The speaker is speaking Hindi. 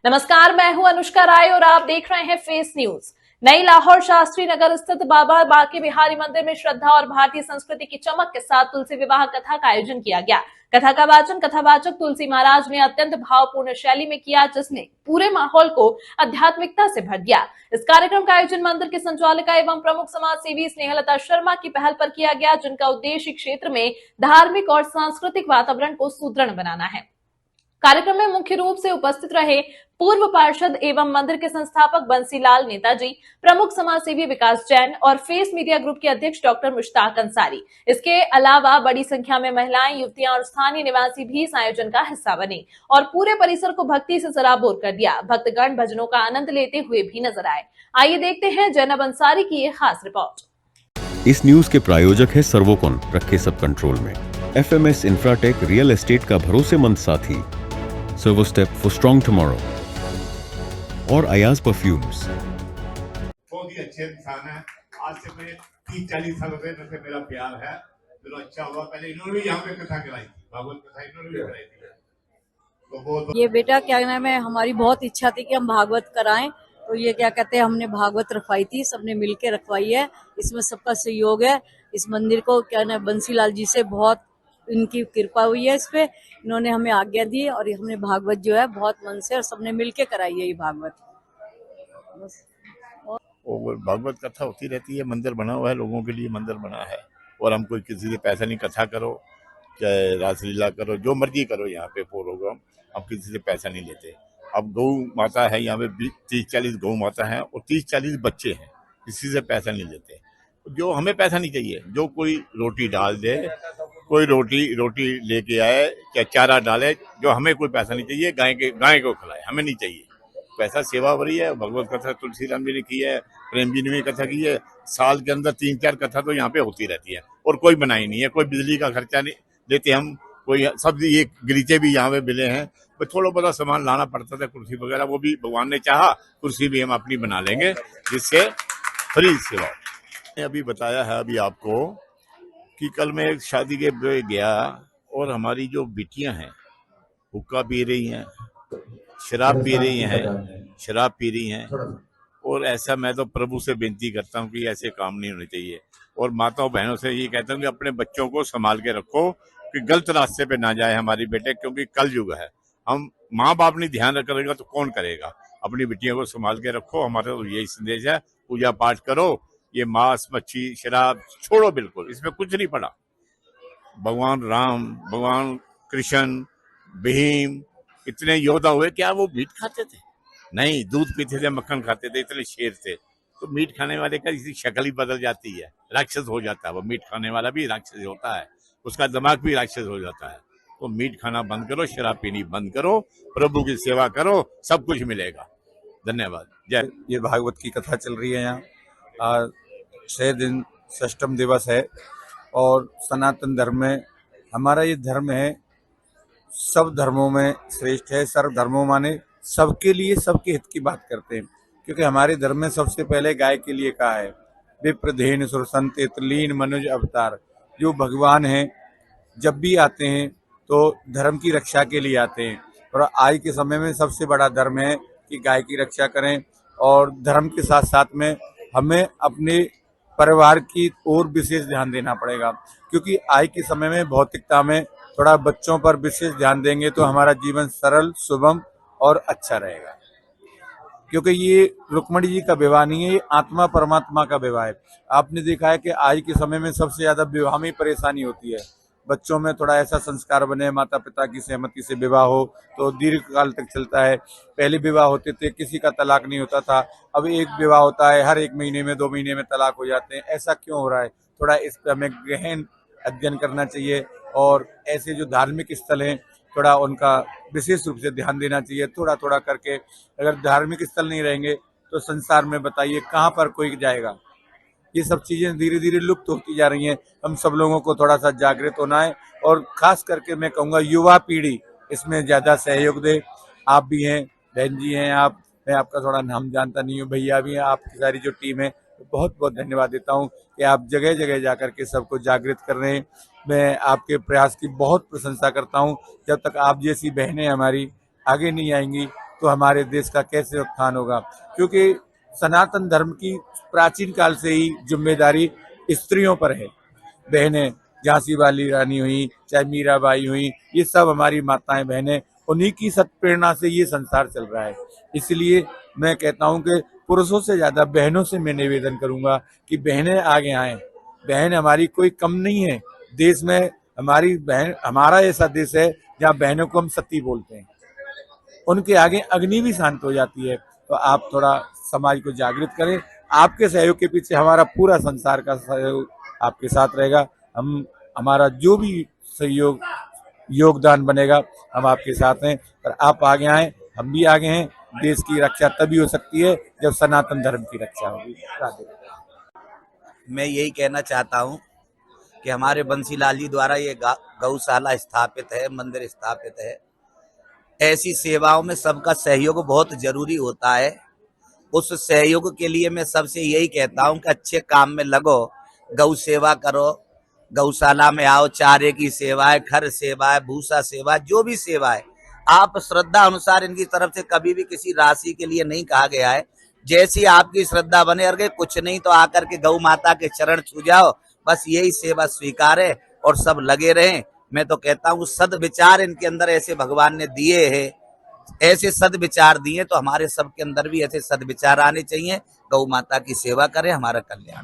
नमस्कार, मैं हूं अनुष्का राय और आप देख रहे हैं फेस न्यूज। नई लाहौर शास्त्री नगर स्थित बाबा बांके बिहारी मंदिर में श्रद्धा और भारतीय संस्कृति की चमक के साथ तुलसी विवाह कथा का आयोजन किया गया। कथा का वाचन कथावाचक तुलसी महाराज ने अत्यंत भावपूर्ण शैली में किया, जिसने पूरे माहौल को आध्यात्मिकता से भर दिया। इस कार्यक्रम का आयोजन मंदिर के संचालिका एवं प्रमुख समाज सेवी स्नेहलता शर्मा की पहल पर किया गया, जिनका उद्देश्य क्षेत्र में धार्मिक और सांस्कृतिक वातावरण को सुदृढ़ बनाना है। कार्यक्रम में मुख्य रूप से उपस्थित रहे पूर्व पार्षद एवं मंदिर के संस्थापक बंसीलाल नेताजी, प्रमुख समाज सेवी विकास जैन और फेस मीडिया ग्रुप के अध्यक्ष डॉक्टर मुश्ताक अंसारी। इसके अलावा बड़ी संख्या में महिलाएं, युवतियां और स्थानीय निवासी भी इस आयोजन का हिस्सा बने और पूरे परिसर को भक्ति से सराबोर कर दिया। भक्तगण भजनों का आनंद लेते हुए भी नजर आए। आइए देखते हैं जैनब अंसारी की ये खास रिपोर्ट। इस न्यूज के प्रायोजक है सर्वोकॉन, रखे सब कंट्रोल में। FMS इंफ्राटेक रियल एस्टेट का भरोसेमंद साथी, servo step for strong tomorrow और अयाज परफ्यूम्स। बहुत ही अच्छे इंसान है। आज से मैं 30-40 साल से इनसे मेरा प्यार है। चलो अच्छा हुआ, पहले इन्होंने भी यहाँ पे कथा कराई थी, भागवत कथा इन्होंने भी कराई थी। तो बहुत ये बेटा क्या नाम है, हमारी बहुत इच्छा थी कि हम भागवत कराएं, तो ये क्या कहते हैं, हमने भागवत रखवाई थी, सबने मिलके रखवाई है। इसमें सबका सहयोग है। इस मंदिर को क्या नाम बंसीलाल जी से बहुत इनकी कृपा हुई है। इस पे इन्होंने हमें आज्ञा दी और हमने भागवत जो है बहुत मन से और सबने मिलके कराई है ये भागवत। और भागवत कथा होती रहती है। मंदिर बना हुआ है, लोगों के लिए मंदिर बना है और हम कोई किसी से पैसा नहीं, कथा करो चाहे रासलीला करो, जो मर्जी करो, यहाँ पे प्रोग्राम हम किसी से पैसा नहीं लेते। अब गौ माता है यहाँ पे 30-40 गौ माता है और 30-40 बच्चे हैं, किसी से पैसा नहीं लेते। जो हमें पैसा नहीं चाहिए, जो कोई रोटी डाल दे, कोई रोटी लेके आए, क्या चारा डाले, जो हमें कोई पैसा नहीं चाहिए। गाय को खिलाए, हमें नहीं चाहिए पैसा। सेवा भरी है। भगवत कथा तुलसी राम जी ने की है, प्रेम जी ने भी कथा की है। साल के अंदर 3-4 कथा तो यहाँ पे होती रहती है और कोई बनाई नहीं है। कोई बिजली का खर्चा नहीं देते हम, कोई सब्जी, ये गलीचे भी यहाँ पे मिले हैं। तो थोड़ा बहुत सामान लाना पड़ता था, कुर्सी वगैरह, वो भी भगवान ने चाहा कुर्सी भी हम अपनी बना लेंगे, जिससे फ्री सेवा। अभी बताया है अभी आपको कि कल मैं एक शादी के पे गया और हमारी जो बिटियां हैं हुक्का पी रही हैं, शराब पी रही हैं और ऐसा मैं तो प्रभु से विनती करता हूँ कि ऐसे काम नहीं होने चाहिए। और माताओं बहनों से ये कहता हूँ कि अपने बच्चों को संभाल के रखो कि गलत रास्ते पे ना जाए हमारी बेटे, क्योंकि कल युग है। हम माँ बाप नहीं ध्यान रखेगा तो कौन करेगा। अपनी बिटियों को संभाल के रखो। हमारा तो यही संदेश है। पूजा पाठ करो, ये मांस मच्छी शराब छोड़ो, बिल्कुल इसमें कुछ नहीं पड़ा। भगवान राम, भगवान कृष्ण, भीम, इतने योद्धा हुए, क्या वो मीट खाते थे? नहीं, दूध पीते थे, मक्खन खाते थे, इतने शेर थे। तो मीट खाने वाले का इसी शक्ल ही बदल जाती है, राक्षस हो जाता है। वो मीट खाने वाला भी राक्षस होता है, उसका दिमाग भी राक्षस हो जाता है। तो मीट खाना बंद करो, शराब पीनी बंद करो, प्रभु की सेवा करो, सब कुछ मिलेगा। धन्यवाद। जय। ये भागवत की कथा चल रही है यहाँ। आज 6 दिन षष्ठम दिवस है और सनातन धर्म में हमारा ये धर्म है, सब धर्मों में श्रेष्ठ है। सर्व धर्मों माने सबके लिए, सबके हित की बात करते हैं, क्योंकि हमारे धर्म में सबसे पहले गाय के लिए कहा है। विप्रधेन सुरसंत लीन मनुज अवतार। जो भगवान हैं जब भी आते हैं तो धर्म की रक्षा के लिए आते हैं और आज के समय में सबसे बड़ा धर्म है कि गाय की रक्षा करें। और धर्म के साथ साथ में हमें अपने परिवार की ओर विशेष ध्यान देना पड़ेगा, क्योंकि आज के समय में भौतिकता में थोड़ा बच्चों पर विशेष ध्यान देंगे तो हमारा जीवन सरल, सुगम और अच्छा रहेगा। क्योंकि ये रुक्मणी जी का विवाह नहीं है, ये आत्मा परमात्मा का विवाह है। आपने देखा है कि आज के समय में सबसे ज्यादा विवाह में परेशानी होती है। बच्चों में थोड़ा ऐसा संस्कार बने, माता पिता की सहमति से विवाह हो तो दीर्घ काल तक चलता है। पहले विवाह होते थे, किसी का तलाक नहीं होता था, अब एक विवाह होता है, हर 1 महीने में 2 महीने में तलाक हो जाते हैं। ऐसा क्यों हो रहा है? थोड़ा इस पर हमें गहन अध्ययन करना चाहिए और ऐसे जो धार्मिक स्थल हैं थोड़ा उनका विशेष रूप से ध्यान देना चाहिए। थोड़ा थोड़ा करके, अगर धार्मिक स्थल नहीं रहेंगे तो संसार में बताइए कहाँ पर कोई जाएगा। ये सब चीजें धीरे धीरे लुप्त होती जा रही हैं। हम सब लोगों को थोड़ा सा जागृत होना है और खास करके मैं कहूँगा युवा पीढ़ी इसमें ज्यादा सहयोग दे। आप भी हैं, बहन जी हैं आप, मैं आपका थोड़ा नाम जानता नहीं हूँ, भैया भी हैं, आपकी सारी जो टीम है, बहुत बहुत धन्यवाद देता हूँ कि आप जगह जगह जाकर के सबको जागृत कर रहे हैं। मैं आपके प्रयास की बहुत प्रशंसा करता हूँ। जब तक आप जैसी बहनें हमारी आगे नहीं आएंगी तो हमारे देश का कैसे उत्थान होगा। क्योंकि सनातन धर्म की प्राचीन काल से ही जिम्मेदारी स्त्रियों पर है। बहनें, झांसी वाली रानी हुई, चाहे मीराबाई हुई, ये सब हमारी माताएं बहनें, उन्हीं की सत्प्रेरणा से ये संसार चल रहा है। इसलिए मैं कहता हूं कि पुरुषों से ज्यादा बहनों से मैं निवेदन करूंगा कि बहनें आगे आएं। बहन हमारी कोई कम नहीं है। देश में हमारी बहन, हमारा ऐसा देश है जहाँ बहनों को हम सती बोलते हैं, उनके आगे अग्नि भी शांत हो जाती है। तो आप थोड़ा समाज को जागृत करें। आपके सहयोग के पीछे हमारा पूरा संसार का सहयोग आपके साथ रहेगा। हमारा जो भी सहयोग योगदान बनेगा, हम आपके साथ हैं। पर आप आगे आए, हम भी आगे हैं। देश की रक्षा तभी हो सकती है जब सनातन धर्म की रक्षा होगी। राधे। मैं यही कहना चाहता हूं कि हमारे बंसीलाल जी द्वारा ये गौशाला स्थापित है, मंदिर स्थापित है। ऐसी सेवाओं में सबका सहयोग बहुत जरूरी होता है। उस सहयोग के लिए मैं सबसे यही कहता हूं कि अच्छे काम में लगो, गौ सेवा करो, गौशाला में आओ, चारे की सेवा है, खर सेवा है, भूसा सेवा, जो भी सेवा है आप श्रद्धा अनुसार, इनकी तरफ से कभी भी किसी राशि के लिए नहीं कहा गया है। जैसी आपकी श्रद्धा बने, अगर कुछ नहीं तो आकर के गौ माता के चरण छू जाओ, बस यही सेवा स्वीकार है और सब लगे रहें। मैं तो कहता हूँ सद्विचार इनके अंदर ऐसे भगवान ने दिए हैं, ऐसे सद्विचार दिए, तो हमारे सबके अंदर भी ऐसे सद्विचार आने चाहिए। गौ माता की सेवा करें, हमारा कल्याण।